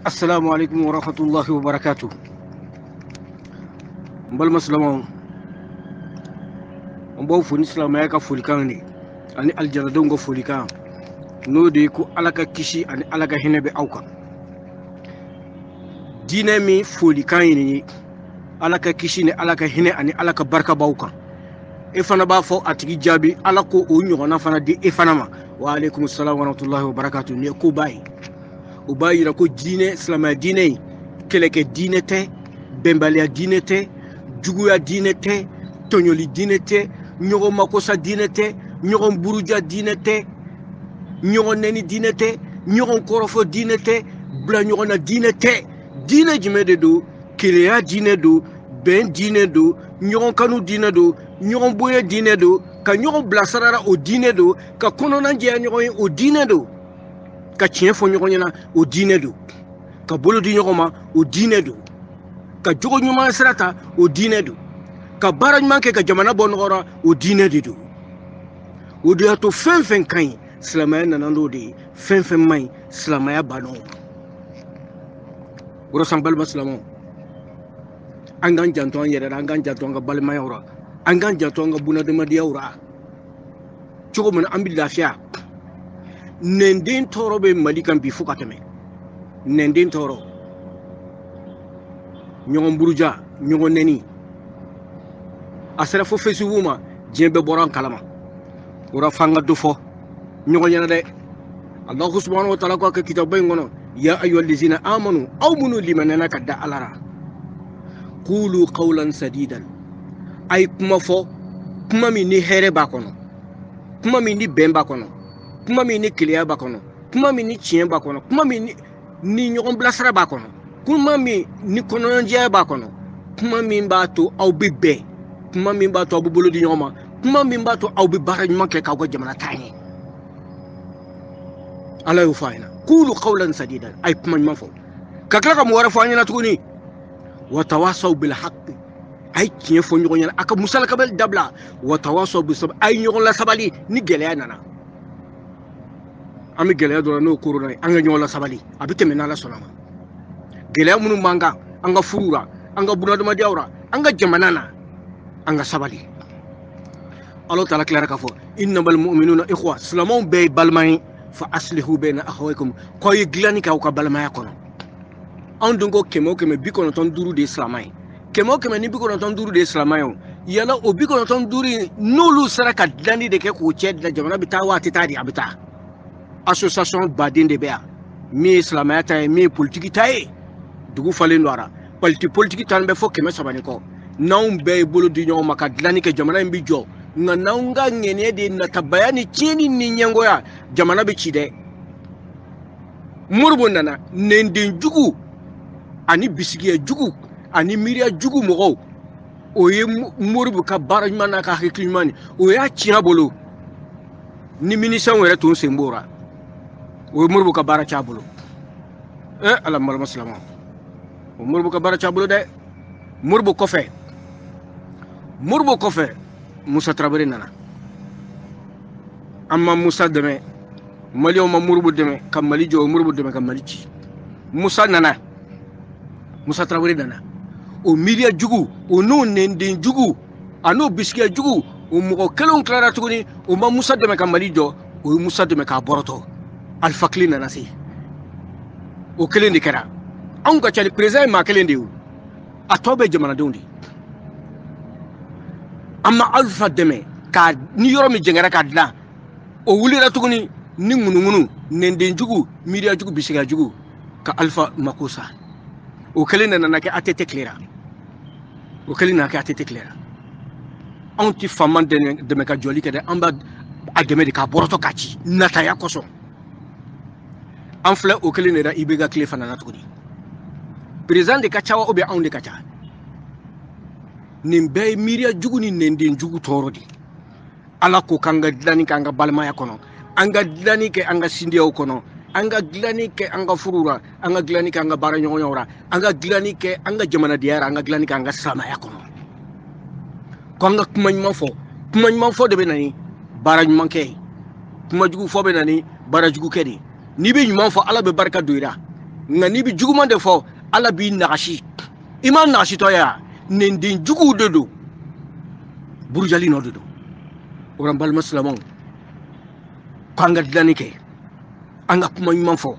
Assalamu alaikum wa rahmatullahi wa barakatuh. Mbal maslama mbaw foni islamaya ka folikan ne ani aljaradon go folikan no de ko alaka kishi ani alaka hinebe awka dine mi folikan ne alaka kishi ne alaka hine ani alaka barka bawka e fana ba fo atigi jabi alako o nyogona fana di e fana ma wa alaikum assalam wa rahmatullahi wa barakatuh ne ko bayi o bayi ra ko dine islamaya dine keleke dine te bembalia dine te juguya dine te tonyoli dine te nyogo makosa dine te nyogo buruja dine te nyogo neni dine te nyogo korofo dine te bla nyogo na dine te dine jimede do kileya dine do ben dine do nyogo kanu dine do nyogo boye dine do ka nyogo blasarara o dine do ka konona nje nyogo o dine do ka chiefo nyogo nyana o dine do ka bolo di nyogo ma o dine do ka jogo nyuma srata o dine do ka bara manke ka jamana bonora o dine dido o de to fen kan islamaya nanando de fen mai islamaya bano woro sambal maslamo angan janto an yere angan janto nga balmaya ora angan janto nga buna de madiya ora jogo mun ambi lafiya nendin toro be malikan bi fukatame nendin toro nyogon buruja nyogon neni asara fo fesu wuma jembe boran kalama ora fanga do fo nyogon yana de Allah subhanahu wa ta'ala ko ka kitabay ngono ya ayyuhal ladzina amanu awminu liman nakada alara qulu qawlan sadidan ay kuma fo kuma mi ni here ba kono kuma mi ni bemba kono kuma mi ni kliya ba kono kuma mi ni chien ba kono kuma mi ni nyogon blasra ba kono kuma mi ni kono nje ba kono kuma mi mbato aw bibbe kuma min ba to abu bolo di nyoma kuma min ba to aw bi bara nyuma ke ka go jamana tani ala yu faina qulu qawlan sadidan ay kuma man fo ka kala kam wara faani na tuni wa tawasaw bil haqq ay kiye fo nyugo nyana aka musal kabal dabla wa tawasaw bis sabr ay nyugo la sabali ni gele nana ami gele do no corona anga nyugo la sabali abite mena la sonama gele munu manga anga furura anga bunado ma diawra anga jamana na anga sabali Allah ta'ala clara ka fo innamal mu'minuna ikhwa salamon be balmay fa aslihu bayna akhawaykum ko yiglani ka ko balmay kono andungo kemo bikono ton duru de islamay kemo ni bikono ton duru de islamay yala o bikono ton duri nolu saraka dani de ke ko ched da jamana bita wati tadi abita association badin de bea mi islamay tay mi politique tay dugu falen wara politique tan be fo keme sabani ko naun be bolo di nyoma ka dlani ke jamana mbi jo nga naunga ngene de na tabayani chini ni nyangoya jamana be chide murbo nana nendin jugu ani bisigiya jugu ani miriya jugu mogo oye murbo ka barajmana ka hiklimani oya chia bolo ni minisan were tun sembora oye murbo ka bara cha bolo ala mal maslama murbo ka bara cha bolo de murbo kofe Musa Traoré nana amma Musa deme mali o ma murbu deme kam mali jo murbu deme kam mali ci Musa Traoré nana o miria jugu o no nende jugu ano biskia jugu o mo kelon clara tuguni o ma Musa deme kam mali jo o Musa deme ka boroto alpha clean nana si o kelen de kera an ka chali president ma kelen de o atobe jamana dondi amma alpha deme ka ni yoro mi jengara ka dla o wulira tuguni ni ngunu nende jugu miria jugu bisiga jugu ka alpha makosa o kelena na ke atete clear o kelena ke atete clear anti faman de me ka joli ke de amba ageme de ka boroto kachi nata ya koso anfle o kelena da ibega clear fana na tuguni president de kachawa obe on de kacha nimbe miria jugu ni nende jugu torodi ala ko kanga dlani kanga balmaya kono anga dlani ke anga sindiya kono anga dlani ke anga furura anga dlani ke anga bara nyora anga dlani ke anga jamana diara anga dlani ke anga samaya kono ko anga kumanyman fo de benani bara nymanke kuma jugu fo benani bara jugu kedi ni be nyman fo ala be barka doira ngani bi juguman de fo ala bi nagashi iman nagashi to ya nendin jugu dedo burjali no dedo oran bal muslimon kanga danike anga kuma nyman fo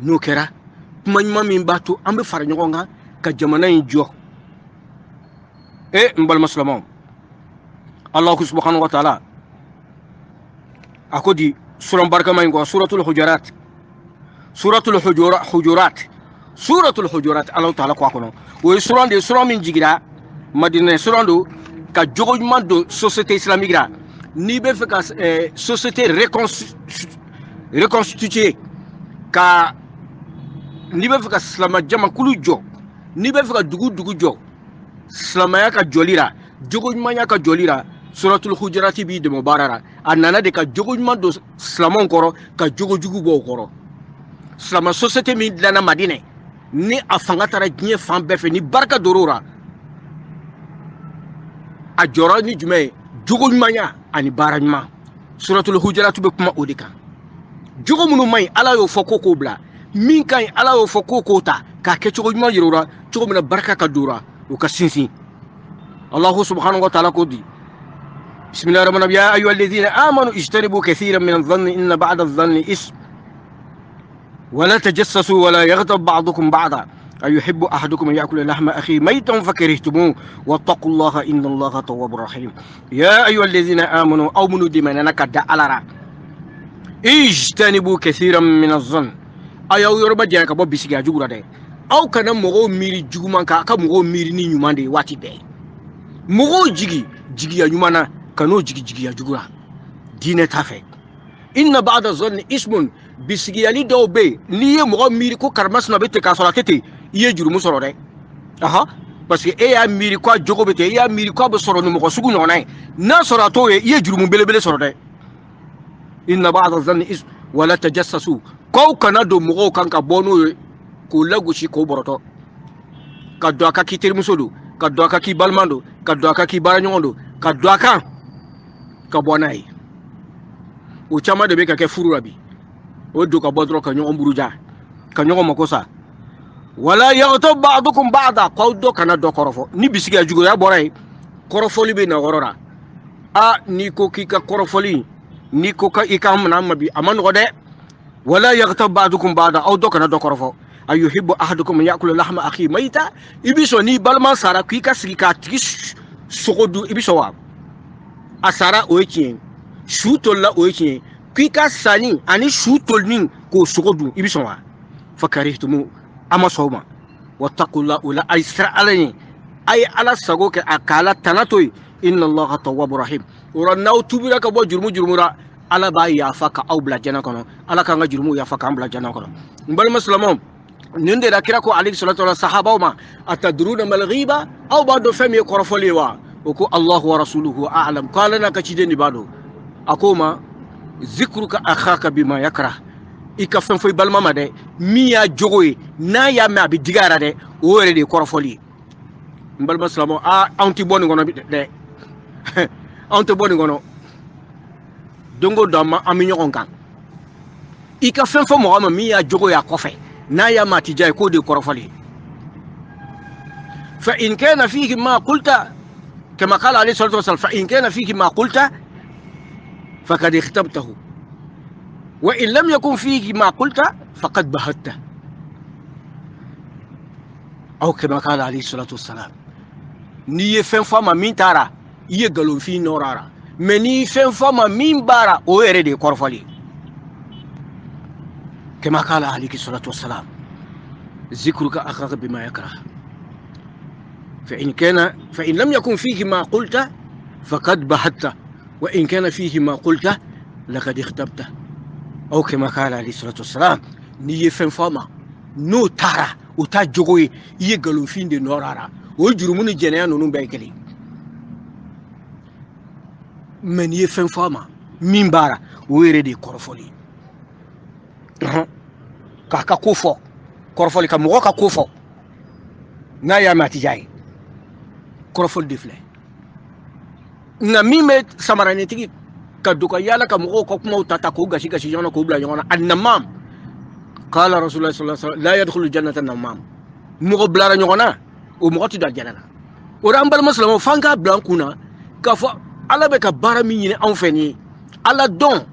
no kera kuma nyman min batu ambe far nyogonga ka jamana jo mbal muslimon Allah subhanahu wa ta'ala akodi suran barka may ngo suratul hujurat Allah ta'ala ko akono o suran de suran min jigira madina suran do ka jogojman do société islamique ra ni be fe ka société reconstituée ka ni be fe ka slama jama kulu jo ni be fe ka dugu jo slama ya ka jolira jogojman ya ka jolira suratul hujurat bi de mubarara anana de ka jogojman do slamon koro ka jogojugu bo koro slama société min dana madine ni afanga tara diɲɛ fan bɛɛ fɛ ni barika dorora a jɔrɔ ni jumɛn ye jogo ɲumanya ani baara ɲuman suratul hujurat bɛ kuma o de kan jogo minnu man ɲi ala y'o fɔ ko k'o bila min ka ɲi ala y'o fɔ ko k'o ta k'a kɛ cogo ɲuman yira o la cogo min na barika ka dora o ka sinsin Allahu subhanahu wa ta'ala ko di bismillahir rahmanir rahim ya ayyuhalladhina amanu ijtanibu kathiran min adh-dhanni inna ba'da adh-dhanni ism ولا تجسسوا ولا يغتب بعضكم بعضا أيحب أحدكم أن يأكل لحم أخيه ميتا فكرهتموه واتقوا الله إن الله تواب رحيم يا أيها الذين آمنوا أؤمنوا دمنا كدا على اجتنبوا كثيرا من الظن أيو يربا جاك بو بيسيغا جوغرا دي أو كان مغو ميري جوغمان كا مغو ميري ني نيومان دي واتي دي مغو جيغي يا نيومانا كانو جيغي يا جوغرا دينه تافه إن بعد الظن اسم bisigiyali dɔw be n'i ye mɔgɔ miiri ko karimasina bɛ ten k'a sɔrɔ a tɛ ten i ye jurumu sɔrɔ dɛ parce que e y'a miiri ko a jogo bɛ ten i y'a miiri ko a bɛ sɔrɔ ni mɔgɔ sugu ɲɔgɔnna ye n'a sɔrɔ a t'o ye i ye jurumu belebele sɔrɔ dɛ inna ba'da zanni is wala tajassasu k'aw kana don mɔgɔw kan ka bɔ n'o ye k'o lagosi k'o bɔrɔtɔ ka don a kan k'i terimuso don ka don a kan k'i balima don ka don a kan k'i baaraɲɔgɔn don ka don a kan ka bɔ n'a ye o caman de bɛ ka kɛ furu la bi o do ka bodro ka ñoo mburuja ka ñoo mako sa wala yaghtab ba'dukum ba'da qawdo kana do korofo ni bisiga jugo ya boray korofoli be na gorora ni ko ki ka korofoli ni ko ka ikam na mabi aman gode wala yaghtab ba'dukum ba'da aw do kana do korofo ayuhibbu ahadukum ya'kulu lahma akhi mayta ibiso ni balman sara ki ka sigi ka tigi sogodu ibiso wa asara o yeki shutolla o yeki Kika sani ani shu tolni ko sogodu ibisonwa fakarihtumu ama sawma wattaqulla ula aisra alani ay ala sago ke akala tanatoy inna allaha tawwabur rahim uranaw tubira ka bo jurmura ala ba ya faka aw bla jana kono ala ka nga jurmu ya faka ambla jana kono mbal muslimon ninde da kira ko alayhi salatu wa sahaba ma atadruna mal ghiba aw ba'du fami korofoliwa ko allah wa rasuluhu a'lam qala na ka cideni bado akoma zikruka akhaka bima yakra ika fen foy balma ma de mi ya jogoy na ya ma bi digara de o wore de korofoli mbal maslamo anti boni ngono de anti boni ngono dongo dama ami ñokon kan ika fen fo mo ma mi ya jogoy ya kofe na ya ma tijay ko de korofoli fa in kana fihi ma qulta kama qala alayhi salatu wasallam fa in kana fihi ma qulta فقد اختبته وإن لم يكن فيه ما قلت فقد بهته أو كما قال عليه الصلاة والسلام ني فين فما مين تارا يغلو في نورارا مني فين فما مين بارا او يريد كورفالي كما قال عليه الصلاة والسلام ذكرك أخاك بما يكره فإن لم يكن فيه ما قلت فقد بهته وإن كان فيه ما قلت لقد اختبته أو كما قال عليه الصلاة والسلام ني فين فما نو تارا وتا جوغوي يغلو فين دي نورارا وجرمون جنيا نونو بيكلي من يفين فما مين بارا ويريدي كورفولي كاكا كوفو كورفولي كموكا كوفو نايا ماتي جاي كورفول ديفلي na mime samarane tigi ka duka yala ka mo ko kuma utata ko gashi jona ko bla jona annamam qala rasulullah sallallahu alaihi wasallam la yadkhulu jannata namam mo blara nyogona o mo ti dal janana o rambal maslamo fanga blankuna ka fa ala be ka bara mi nyine an feni ala don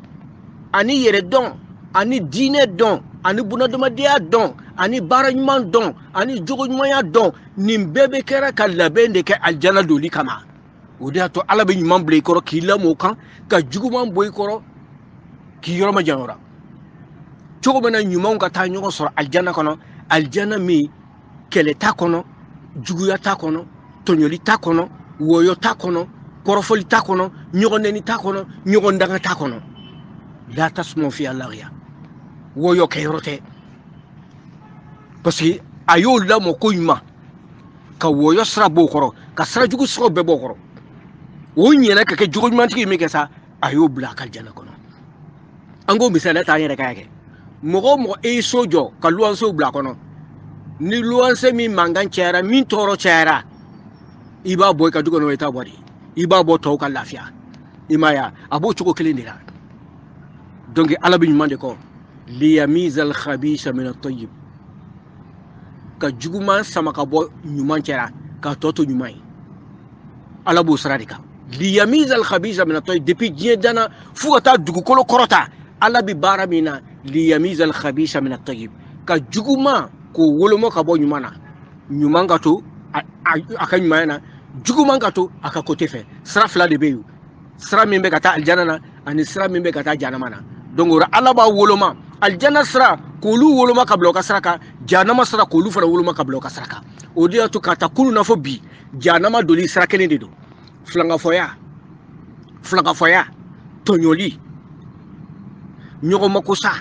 ani yere don ani dine don ani bunadumadiya don ani bara nyman don ani jogo nymaya don nim bebe kera ka labende ke aljana doli kama o de to ala be nyman ble koro ki lamo kan ka juguman boy koro ki yoroma janora jogo bena nyman ka ta nyogo sor aljana kono aljana mi kele ta kono juguya ta kono tonyoli ta kono woyo ta kono korofoli ta kono nyogoneni ta kono nyogondanga ta kono la tasmu fi allahiya woyo kayrote parce que ayo la mo ko yuma ka woyo sra bokoro ka sra jugu sro be bokoro wo nyela ka ke jugu mantiki mi ke sa ayo bla kal jana kono ango misala ta yere ka ke mo e sojo ka luan so bla kono ni luan se mi mangan chera min toro chera iba boy ka dugo no eta body iba bo to ka lafia imaya abo chuko kilindira donc ala bi mande ko li yamiz al khabisa min at tayyib ka juguma sama ka bo nyuman chera ka toto nyumai ala bo sradika li yamiz al khabisa min at tayyib depuis dana fuata dugu kolo korota ala bi baramina li yamiz al khabisa min at tayyib ka juguma ko wolomo ka bo nyumana nyumanga to aka nyumana juguma ka to aka kote fe sra fla de beyu sra mimbe kata aljana ani sra mimbe kata janama na donc ora ala ba woloma aljana sra ko lu woloma ka bloka sraka janama sra ko lu fara woloma ka bloka sraka o dia to kata kunu na fo bi janama doli sra kene de do flanga foya tonyoli nyogo makosa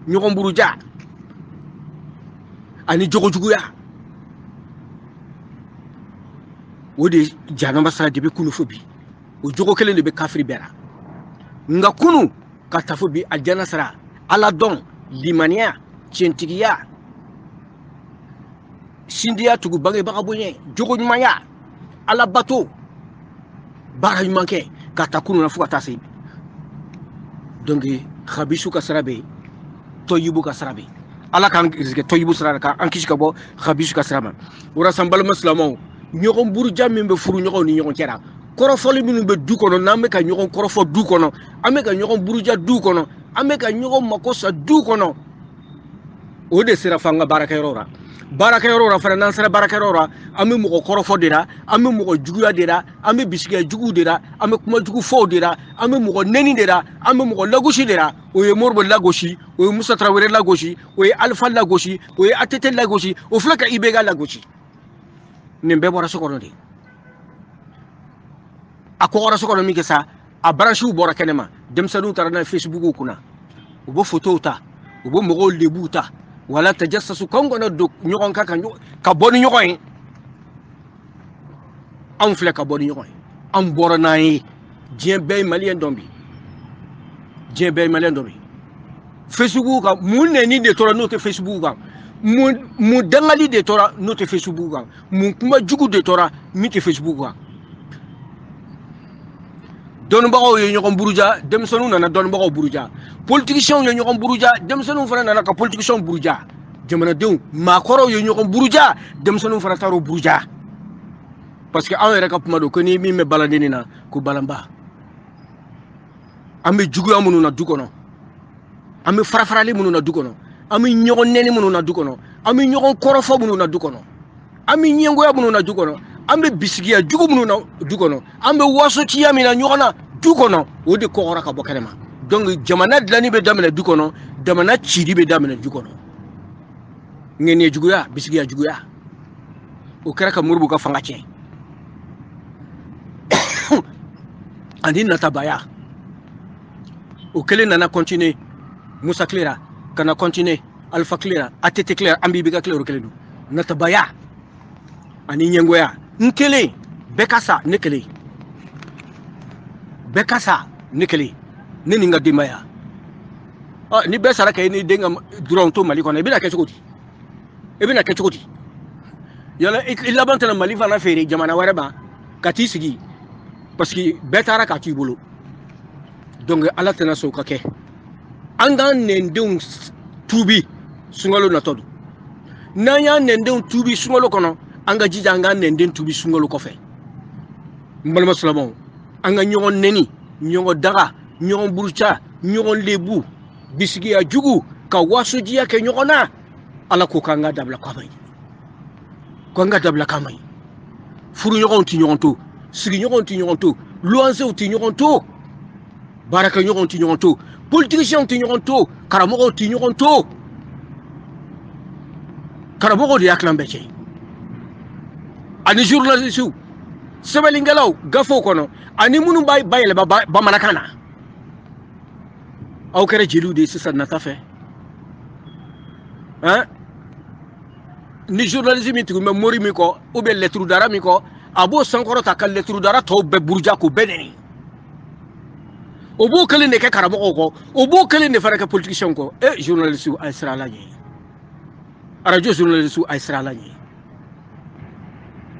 nyogo mburuja ani jogo juguya wodi janama sra de be kunu fo bi o jogo kelen de be kafri bera nga kunu katafu bi aljana sara ala don limania cientigiya sindiya tugu bange baka bonye jogo nyumaya ala bato bara manke katakunu na fuka tasi donc khabisu ka sarabe toyibu ka sarabe ala kan riske toyibu sara ka ankishi ka bo khabisu ka sarama wora sambal muslimo ñogon buru jamme be furu ñogon ni ñogon cera korofoli minu be du kono na me ka ñogon korofo du kono ame ka ñogon buruja du kono ame ka ñogon makosa du kono o de sira fanga baraka yorora fara nan sira baraka yorora ame mo korofo dira ame mo juguya dira ame bisiga jugu dira ame kuma jugu fo dira ame mo neni dira ame mo lagoshi dira o ye morbo lagoshi o ye musa trawere lagoshi o ye alfa lagoshi o ye atete lagoshi o flaka ibega lagoshi nimbe bora sokono de akora sokono mi ke sa a branchu bora kenema dem sanu tarana facebook kuna ubo photo ta ubo mo lebuta wala tajassasu kongo na do nyogon ka boni nyogon am fle ka boni nyogon am bora nayi dien bay malien dombi facebook ka mun ne ni de tora no te facebook ka mu dangali de tora no te facebook ka mu kuma jugu de tora mi te facebook ka don bago ye ñogon buruja dem sonu nana don bago buruja politicien ye ñogon buruja dem sonu fana nana ka politicien buruja jamana dew makoro ye ñogon buruja dem sonu fana taro buruja parce que an yere ka puma do ko ni mi me balandini na ko balamba ambe jugu amunu na dukono ambe farafrali munu na dukono ambe ñogon neni munu na dukono ambe ñogon korofo munu na dukono ambe ñengo ya munu na dukono ambe bisigiya jugu munu na dukono ambe waso tiya mina ñogona dukono o de kokora ka bokelema donc jamana dlani be damene dukono damana chidi be damene dukono ngene juguya bisigiya juguya o kera ka murbu ka fanga cien andi natabaya o kele nana continuer Musa Clera kana continuer Alpha Clera atete Clera ambi biga Clera o kele du natabaya ani nyengoya nkele bekasa nekele neni nga dimaya ni besara kay ni denga duronto mali kono ebina kechukoti yala illa bantana mali fana fere jamana wareba kati sigi parce que betara ka ti bolo donc ala tana so kake anga nendung tubi sungalo natodu nanya nenden tubi sungalo kono anga jija anga nenden tubi sungalo kofe mbalma salamo anga nyogon neni nyogon daga nyogon burcha nyogon lebu bisigi ya jugu ka waso jiya ke nyogona ala ko kanga dabla kamay ko nga dabla kamay furu nyogon ti nyogon to sigi nyogon ti nyogon to luanse ti nyogon to baraka nyogon ti nyogon to politicien ti nyogon to karamogo ti nyogon to karamogo de yaklambe ci ani journaliste sebelingalaw gafo kono ani munu bay bayele ba manakana aw kere jelu de sisa na tafe hein ni journalisme mi tugu me mori mi ko ou be lettre dara mi ko abo sankoro ta kal lettre dara to be burja ko beneni obo kale ne ke karamo ko obo kale ne fara ka politicien ko e journaliste ay sra la ni radio journaliste ay sra la ni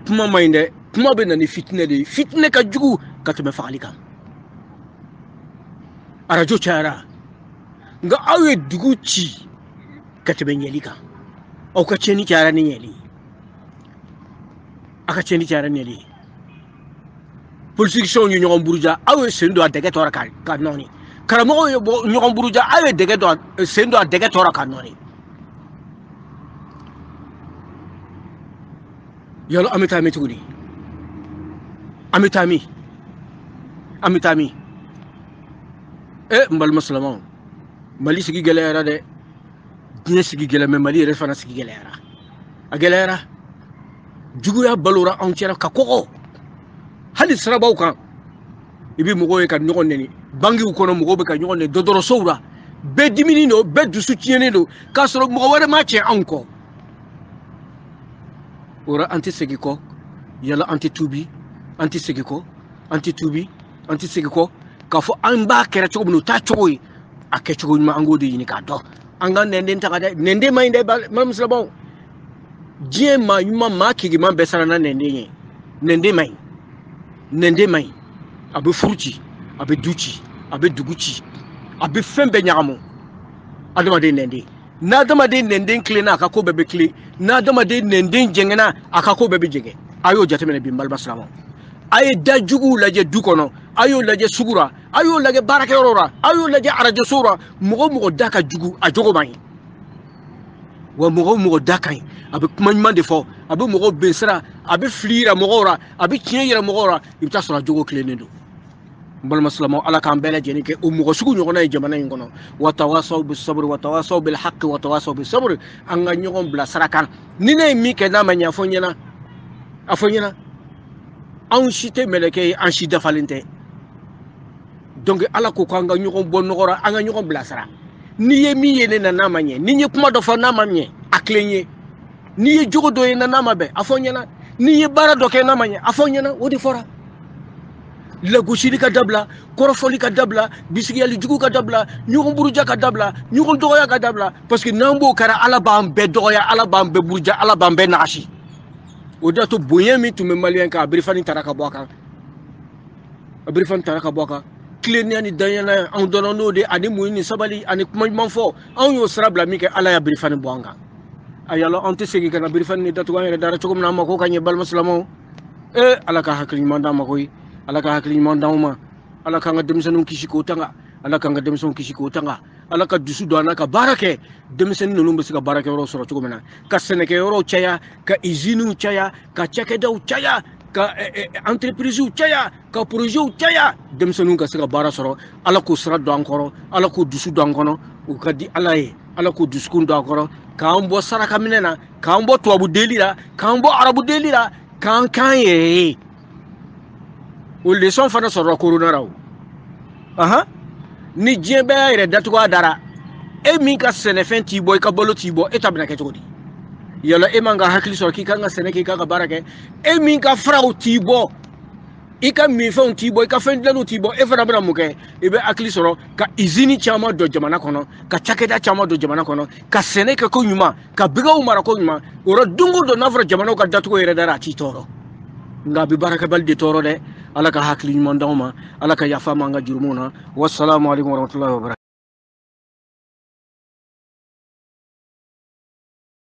puma mayinde puma be nani fitne de fitne ka jugu ka tebe faali kan radio chara nga awe dugu ci ka tebe nyeli kan o ka cheni chara ni nyeli aka cheni chara ni nyeli politique ñu ñogon buruja awe sendo adege tora ka noni karamo ñogon buruja awe dege do sendo adege tora ka noni yalo amitami tuguni amitami mbal muslimon mali sigi gelera de dine sigi gele me mali refana sigi gelera a gelera jugu ya balura on cera ka koko hali sarabaw kan ibi mogo ka ñogon neni bangi ko no mogo be ka ñogon ne dodoro sowra be dimini no be dusu tiene do ka soro mogo wara ma ci anko ora anti segiko yala anti tubi anti segiko anti tubi anti segiko ka fo amba kera cogo no ta cogo ake cogo ma angode yini ka do anga nende takade nende mayinde mam slabo je ma yuma ma kigi man besara na nende may abe furuci abe duci abe duguci abe fembe nyamo adama de nende na dama de nende klena aka ko bebe kle na dama de nende jengena aka ko bebe jege ayo jatemene bimbal baslamo aye dajugu laje dukono ayo laje sugura ayo laje baraka yorora ayo laje arajo sura mugo daka jugu a jogo mai wa mugo daka abe kumanyman de fo abe mugo besra abe flira mugora abe tinyira mugora ibta sura jogo klenendo mbal maslamo ala kan bele jeni ke mugo sugu nyogona jamana ngono wa tawasaw bis sabr wa tawasaw bil haqq wa tawasaw bis sabr anga nyogon bla sarakan ni ne mi ke na manya fonyena afonyena an chité meleke an chida falente donc ala ko kanga ñugon bonogora anga ñugon blasara ni ye mi yene na namanye ni ye kuma do fa namanye aklenye ni ye jogo do na namabe afonyana ni ye bara do ke namanye afonyana wodi fora la goshiri ka dabla korofoli ka dabla bisigi ali jugu ka dabla ñugon buruja ka dabla ñugon dogoya ka dabla parce que nambo kara ala bambe dogoya ala bambe buruja ala bambe nashi oda to boyemi to me malien ka brifani taraka boaka brifani taraka boaka kleni ani danyana an donano de ani muini sabali ani kuma manfo an yo srabla mi ke ala ya brifani boanga ayalo ante segi kana brifani datu ngere dara chokum na mako kanye bal muslimo ala ka hakli manda makoy ala ka hakli manda uma ala ka ngadem sanu kishiko tanga ala ka ngadem sanu kishiko tanga ala ka dusu do anaka barake demsen no lumbe sika barake ro soro chokum na ka seneke ro chaya ka izinu chaya ka chakeda chaya ka entreprise chaya ka projet chaya demsenu ka sika bara soro ala ko sra do ankoro ala ko dusu do ankono o ka di ala e ala ko duskun do ankoro ka ambo saraka minena ka ambo to abu delira ka ambo arabu delira kan ye o le son fana soro corona raw aha ni jebe ayre datu dara e min ka senefen ti boy ka bolo ti bo etabna ke jodi yala e manga hakli soro ki kanga seneki kanga barake e min ka frau ti bo ika mi fa un ti bo ika fen lanu ti bo e fara bra muke e be akli soro ka izini chama do jamana kono ka chakeda chama do jamana kono ka seneka ko nyuma ka biga umara ko nyuma oro dungu do nafra jamana ka datu ko ere dara ti toro nga bi baraka balde toro de ala ka hakli nyuma ndawma ala ka yafa manga jurmuna wassalamu alaikum warahmatullahi wabarakatuh